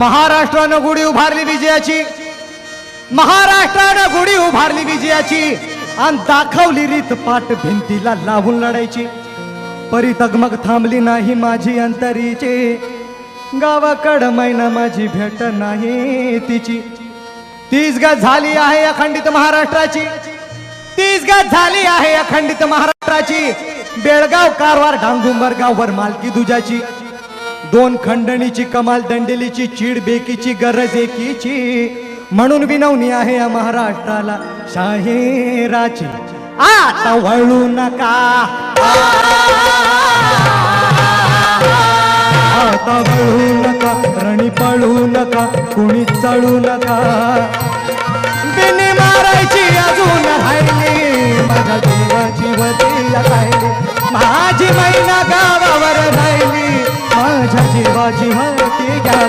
महाराष्ट्रानं गुढी उभारली विजयाची, महाराष्ट्रानं गुढी उभारली विजयाची आणि दाखवली रीत पाठ भिंतीला लावून लढायची। परी तगमग थांबली नाही माझी अंतरीची, गावाकड मैना माझी भेट नाही तिची। 30 गज झाली आहे अखंडित महाराष्ट्राची, 30 गज झाली आहे अखंडित महाराष्ट्राची। बेळगाव कारवार डांगुंबर गाववर मालकी दुजाची, 2 खंडणीची कमाल दंडेलीची, चीड बेकीची गरज एकीची। म्हणून विनवणी आहे या महाराष्ट्राला शाहिराची, आता वळू नका, आता वळू नका, रणी पळू नका, कुणी चळू नका। बिनी मारायची अजून राहिली, माझ्या जीवाची वतीला राहिली, माझी मैना गावावर राहिली, माझ्या जीवाची वती घ्या